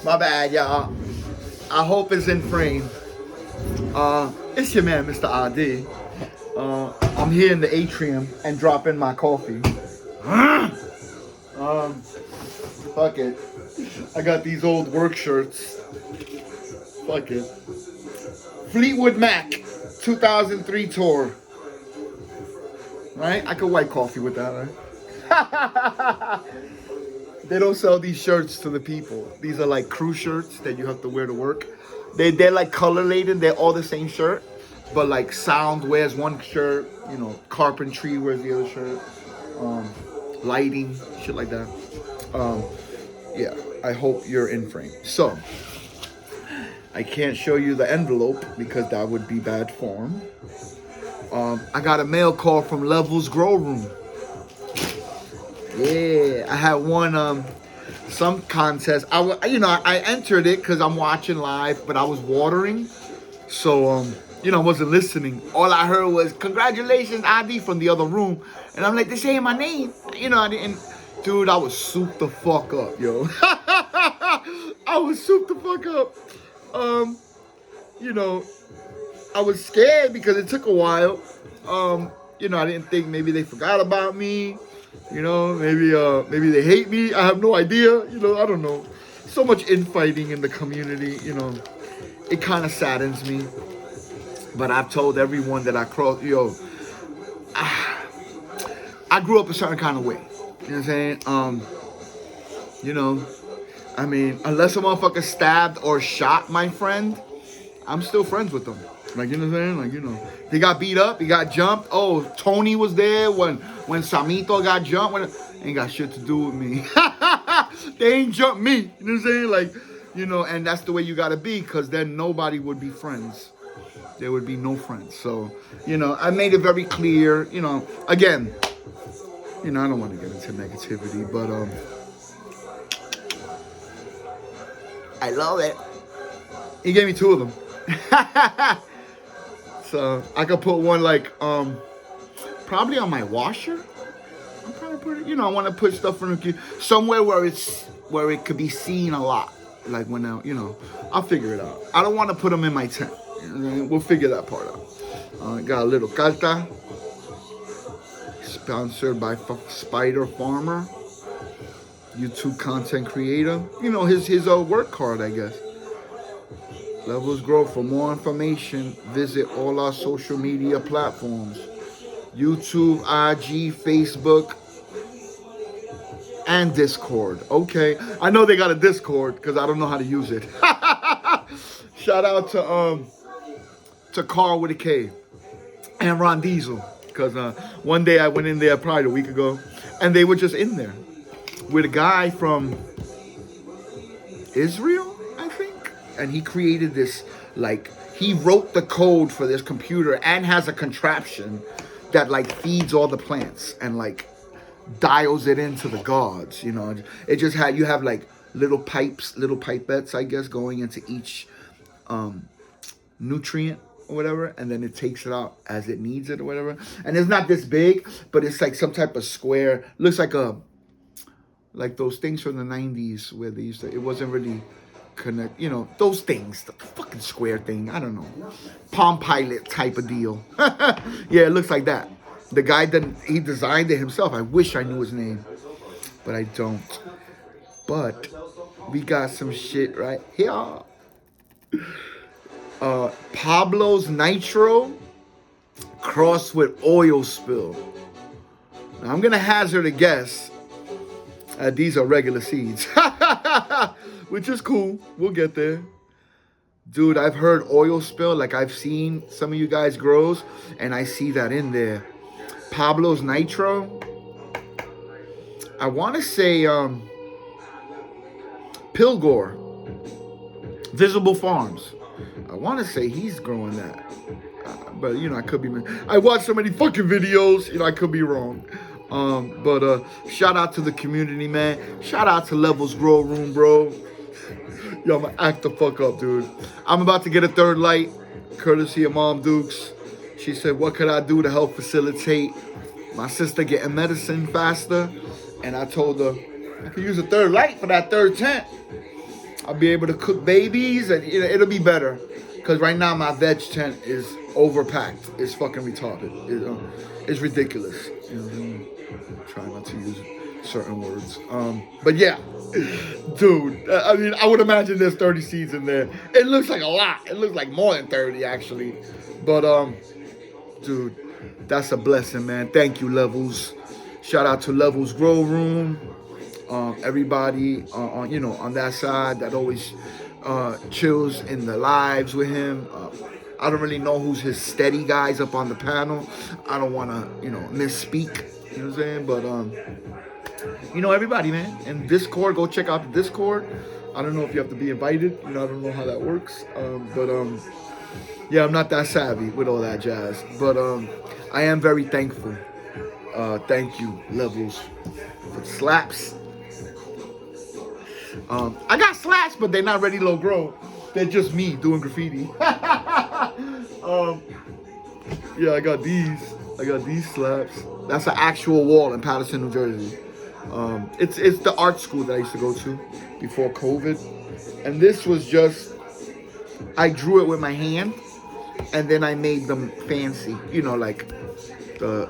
My bad, y'all. I hope it's in frame. It's your man, Mr. ID. I'm here in the atrium and dropping my coffee. Fuck it. I got these old work shirts. Fuck it. Fleetwood Mac, 2003 tour. Right? I could white coffee with that, right? They don't sell these shirts to the people. These are like crew shirts that you have to wear to work. They're like color laden. They're all the same shirt. But like sound wears one shirt. You know, carpentry wears the other shirt. Lighting, shit like that. Yeah, I hope you're in frame. So, I can't show you the envelope because that would be bad form. I got a mail call from LeveLz Grow Room. Yeah, I had won some contest. I entered it because I'm watching live, but I was watering, so I wasn't listening. All I heard was "Congratulations, ID" from the other room, and I'm like, "This ain't my name," I didn't. Dude, I was souped the fuck up, yo. I was souped the fuck up. I was scared because it took a while. I didn't think maybe they forgot about me. Maybe they hate me. I have no idea. I don't know. So much infighting in the community. It kind of saddens me. But I've told everyone that I cross. I grew up a certain kind of way. You know what I'm saying? Unless a motherfucker stabbed or shot my friend, I'm still friends with them. Like, you know what I'm saying? He got beat up, he got jumped. Oh, Tony was there when Samito got jumped. Ain't got shit to do with me. They ain't jumped me. You know what I'm saying? And that's the way you gotta be, because then nobody would be friends. There would be no friends. So, I made it very clear, again, I don't want to get into negativity, but I love it. He gave me 2 of them. So I could put one like probably on my washer. I'm probably put it, I want to put stuff in somewhere where it could be seen a lot. Like when I'll figure it out. I don't want to put them in my tent. We'll figure that part out. Got a little carta, sponsored by Spider Farmer, YouTube content creator. His work card, I guess. LeveLz Grow. For more information, visit all our social media platforms: YouTube, IG, Facebook, and Discord. Okay, I know they got a Discord because I don't know how to use it. Shout out to Carl with a K and Ron Diesel, because one day I went in there probably a week ago, and they were just in there with a guy from Israel, I think, and he created this, he wrote the code for this computer and has a contraption that feeds all the plants and dials it into the gods. It just you have little pipettes, I guess, going into each nutrient or whatever, and then it takes it out as it needs it or whatever. And it's not this big, but it's some type of square. Looks like those things from the 90s where they used to, it wasn't really connect, those things, the fucking square thing, I don't know, Palm Pilot type of deal. Yeah, it looks like that. The guy he designed it himself. I wish I knew his name, but I don't. But we got some shit right here. Pablo's Nitro crossed with oil spill. Now I'm gonna hazard a guess. These are regular seeds, which is cool. We'll get there. Dude, I've heard oil spill. I've seen some of you guys grows, and I see that in there. Pablo's Nitro. I want to say Pilgor. Visible Farms. I want to say he's growing that. But, I could be... I watched so many fucking videos. I could be wrong. But shout out to the community, man. Shout out to LeveLz Grow Room, bro. Yo, I'm gonna act the fuck up, dude. I'm about to get a 3rd light, courtesy of Mom Dukes. She said, what could I do to help facilitate my sister getting medicine faster? And I told her, I could use a 3rd light for that 3rd tent. I'll be able to cook babies, and it'll be better. Because right now my veg tent is overpacked. It's fucking retarded. It's ridiculous. You know what I mean? Try not to use certain words. But yeah, dude. I mean, I would imagine there's 30 seeds in there. It looks like a lot. It looks like more than 30 actually. But dude, that's a blessing, man. Thank you, LeveLz. Shout out to LeveLz Grow Room. Everybody on that side that always chills in the lives with him. I don't really know who's his steady guys up on the panel. I don't want to misspeak. You know what I'm saying? But everybody, man. And Discord, go check out the Discord. I don't know if you have to be invited. I don't know how that works. But yeah, I'm not that savvy with all that jazz. But I am very thankful. Thank you, LeveLz, for the slaps. I got slaps, but they're not ready low grow. They're just me doing graffiti. Yeah, I got these slaps. That's an actual wall in Patterson, New Jersey. It's the art school that I used to go to before COVID. And this was just, I drew it with my hand, and then I made them fancy. Like the,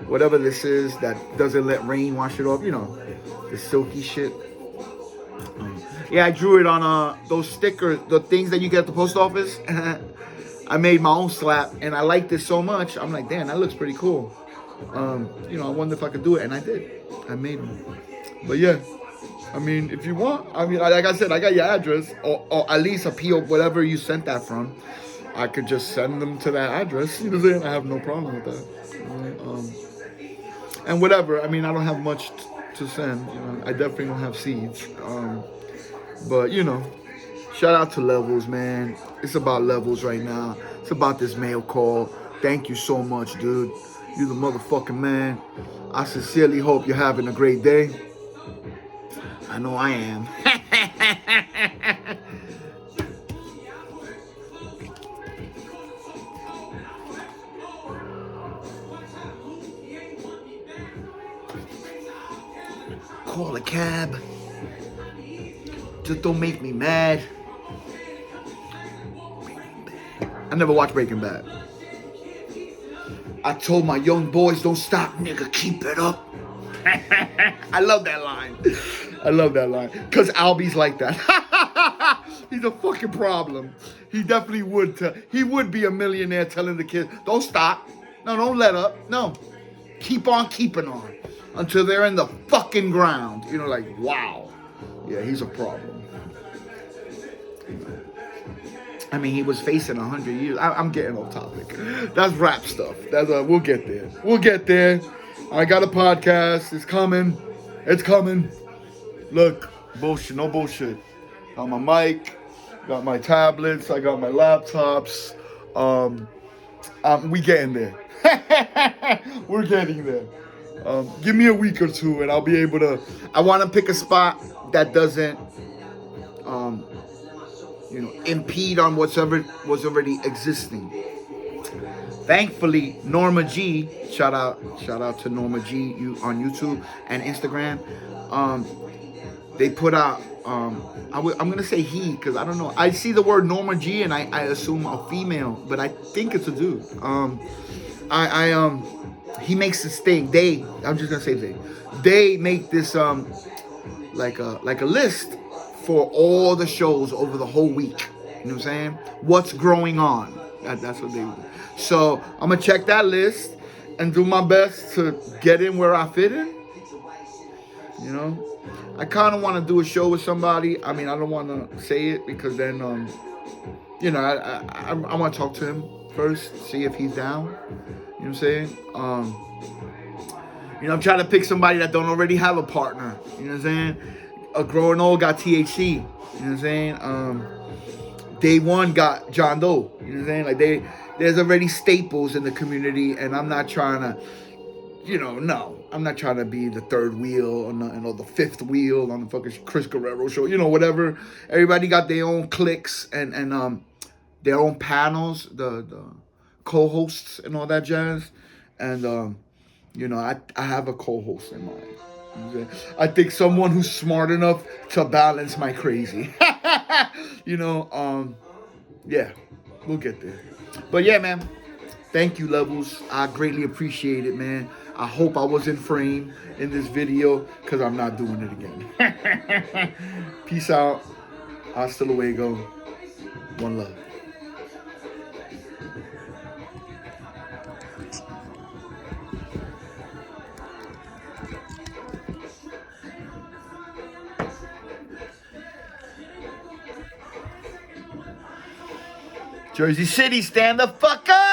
whatever this is that doesn't let rain wash it off. The silky shit. Yeah, I drew it on those stickers, the things that you get at the post office. I made my own slap, and I liked it so much. I'm like, damn, that looks pretty cool. I wonder if I could do it, and I did. I made them. But yeah, I mean, if you want, like I said, I got your address, or at least a PO, whatever you sent that from. I could just send them to that address. You know what I'm saying? I have no problem with that. And whatever. I mean, I don't have much to send. I definitely don't have seeds. But shout out to LeveLz, man. It's about LeveLz right now. It's about this maiLcaLL. Thank you so much, dude. You're the motherfucking man. I sincerely hope you're having a great day. I know I am. Call a cab. Just don't make me mad. I never watched Breaking Bad. I told my young boys, don't stop, nigga, keep it up. I love that line. Because Albie's like that. He's a fucking problem. He definitely would. He would be a millionaire telling the kids, don't stop. No, don't let up. No. Keep on keeping on. Until they're in the fucking ground. Like, wow. Yeah, he's a problem. I mean, he was facing 100 years. I'm getting off topic. That's rap stuff. We'll get there. I got a podcast. It's coming. Look, bullshit, no bullshit. Got my mic, got my tablets, I got my laptops. We getting there. We're getting there. Give me a week or two, and I'll be able to. I want to pick a spot that doesn't impede on what's already existing. Thankfully, Norma G, shout out to Norma G on YouTube and Instagram. They put out, I'm gonna say he, because I don't know. I see the word Norma G and I assume a female, but I think it's a dude. He makes this thing. I'm just gonna say they make this like a list for all the shows over the whole week. You know what I'm saying? What's growing on? That's what they do. So I'm gonna check that list and do my best to get in where I fit in. I kind of want to do a show with somebody. I mean, I don't want to say it because then, I want to talk to him first, see if he's down. You know what I'm saying? I'm trying to pick somebody that don't already have a partner. You know what I'm saying? A growing old got THC. You know what I'm saying? Day one got John Doe. You know what I'm saying? Like there's already staples in the community, and I'm not trying to, I'm not trying to be the third wheel or nothing, or the fifth wheel on the fucking Chris Guerrero show. Whatever. Everybody got their own cliques and their own panels, the co-hosts and all that jazz. And I have a co-host in mind. I think someone who's smart enough to balance my crazy. Yeah, we'll get there. But yeah, man, thank you, LeveLz. I greatly appreciate it, man. I hope I was in frame in this video because I'm not doing it again. Peace out. Hasta luego. One love. Jersey City, stand the fuck up!